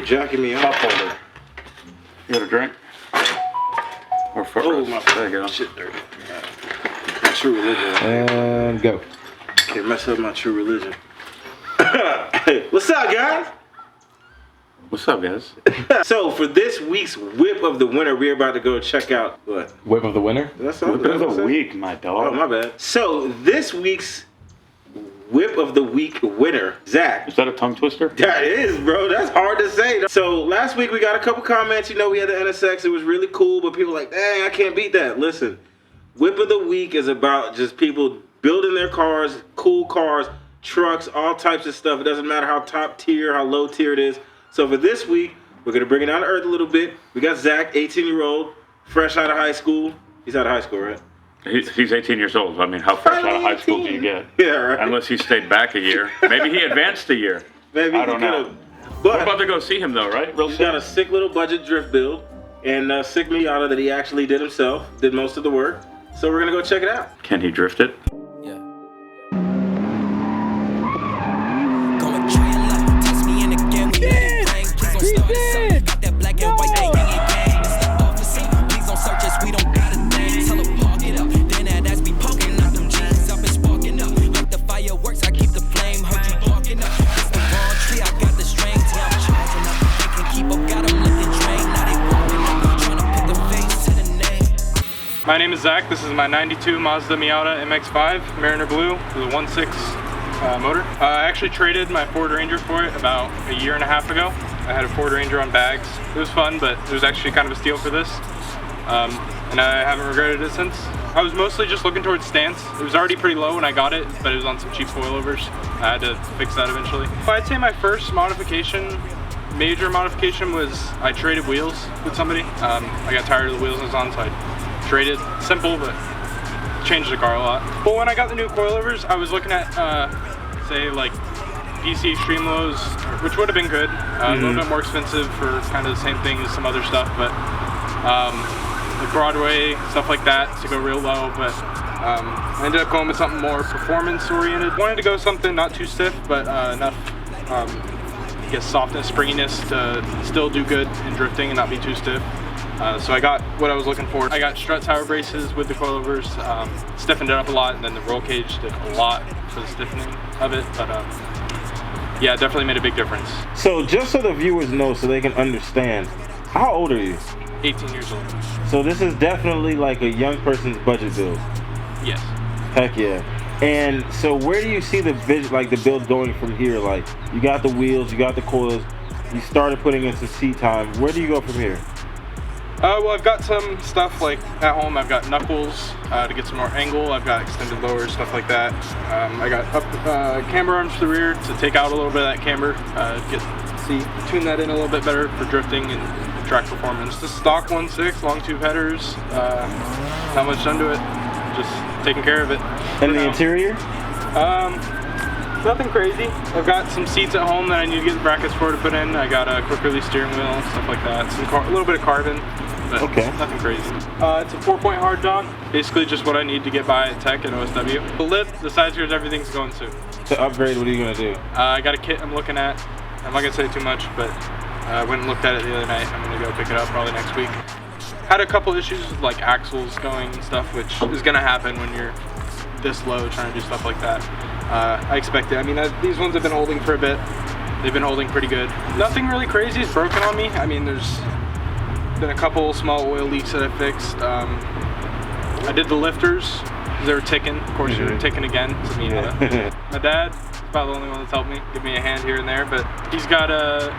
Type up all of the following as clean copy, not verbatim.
jacking me up. Holder. You got a drink? Or for my there you go. Shit dirty. My true religion. And go. Can't mess up my true religion. Hey, what's up, guys? What's up, guys? So for this week's whip of the winter, we're about to go check out what? Whip of the winter? That's Whip of the week, my dog. Oh, my bad. So this week's whip of the week winner, Zach. Is that a tongue twister? That is, bro. That's hard to say. So last week we got a couple comments. You know, we had the NSX. It was really cool, but people were like, dang, I can't beat that. Listen, whip of the week is about just people building their cars, cool cars, trucks, all types of stuff. It doesn't matter how top tier, how low tier it is. So for this week, we're going to bring it down to earth a little bit. We got Zach, 18-year-old, fresh out of high school. He's out of high school, right? He's 18 years old. I mean, how fresh out of high school do you get? Yeah, right. Unless he stayed back a year. Maybe he advanced a year. Maybe I don't know. But we're about to go see him, though, right? He's got a sick little budget drift build and a sick Miata that he actually did himself, did most of the work. So we're going to go check it out. Can he drift it? My name is Zach. This is my 92 Mazda Miata MX5 Mariner Blue with a 1.6 motor. I actually traded my Ford Ranger for it about a year and a half ago. I had a Ford Ranger on bags. It was fun, but it was actually kind of a steal for this. And I haven't regretted it since. I was mostly just looking towards stance. It was already pretty low when I got it, but it was on some cheap coilovers. I had to fix that eventually. I'd say my first modification, major modification, was I traded wheels with somebody. I got tired of the wheels I was on, so I traded. Simple, but changed the car a lot. But when I got the new coilovers, I was looking at, say, like DC Extreme Lows, which would have been good. A little bit more expensive for kind of the same thing as some other stuff, but like Broadway, stuff like that to go real low. But I ended up going with something more performance oriented. Wanted to go something not too stiff, but enough I guess softness, springiness to still do good in drifting and not be too stiff. So I got what I was looking for. I got strut tower braces with the coilovers, stiffened it up a lot, and then the roll cage did a lot for the stiffening of it. But yeah, it definitely made a big difference. So just so the viewers know, so they can understand, how old are you? 18 years old. So this is definitely like a young person's budget build. Yes. Heck yeah. And so where do you see the vision, like the build going from here? Like you got the wheels, you got the coils, you started putting in some seat time. Where do you go from here? Well, I've got some stuff like at home. I've got knuckles to get some more angle. I've got extended lowers, stuff like that. I got up camber arms to the rear to take out a little bit of that camber, tune that in a little bit better for drifting and track performance. The stock 1.6, long tube headers, not much done to it, just taking care of it. And the interior? Nothing crazy. I've got some seats at home that I need to get the brackets for to put in. I got a quick release steering wheel, stuff like that. A little bit of carbon, but nothing crazy. It's a 4-point hard dog. Basically just what I need to get by at Tech and OSW. The lip, the side skirts, everything's going to. To upgrade, what are you gonna do? I got a kit I'm looking at. I'm not gonna say too much, but I went and looked at it the other night. I'm gonna go pick it up probably next week. Had a couple issues with like axles going and stuff, which is gonna happen when you're this low trying to do stuff like that. I expect it. I mean, these ones have been holding for a bit. They've been holding pretty good. Nothing really crazy is broken on me. I mean, there's been a couple small oil leaks that I fixed. I did the lifters. They were ticking. Of course, they were ticking again. It's Miata. My dad is about the only one that's helped me, give me a hand here and there. But he's got the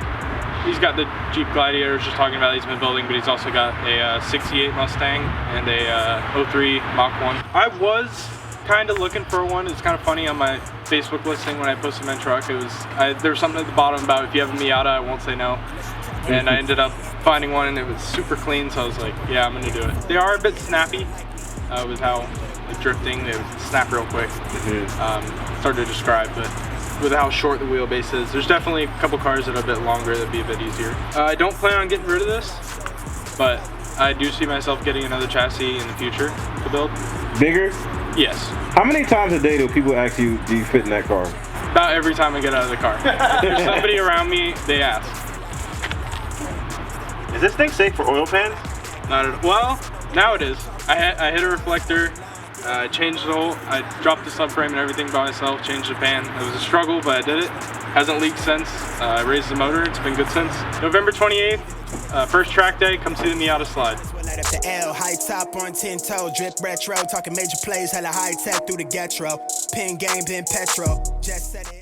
Jeep Gladiator I was just talking about. He's been building, but he's also got a 68 Mustang and a 03 Mach 1. I was kind of looking for one. It's kind of funny on my Facebook listing when I posted my truck. There was something at the bottom about if you have a Miata, I won't say no. And I ended up finding one, and it was super clean. So I was like, yeah, I'm gonna do it. They are a bit snappy with how like drifting. They would snap real quick. It's hard to describe, but with how short the wheelbase is, there's definitely a couple cars that are a bit longer that'd be a bit easier. I don't plan on getting rid of this, but I do see myself getting another chassis in the future to build. Bigger? Yes. How many times a day do people ask you, do you fit in that car? About every time I get out of the car. If there's somebody around me, they ask. Is this thing safe for oil pans? Not at, well, now it is. I hit a reflector, changed the whole, I dropped the subframe and everything by myself, changed the pan. It was a struggle, but I did it. Hasn't leaked since. I raised the motor, it's been good since. November 28th, first track day, come see the Miata slide. Light up the L, high top on 10 toe, drip retro, talking major plays, hella high tech through the getro. Pin game, pin petrol, just set it.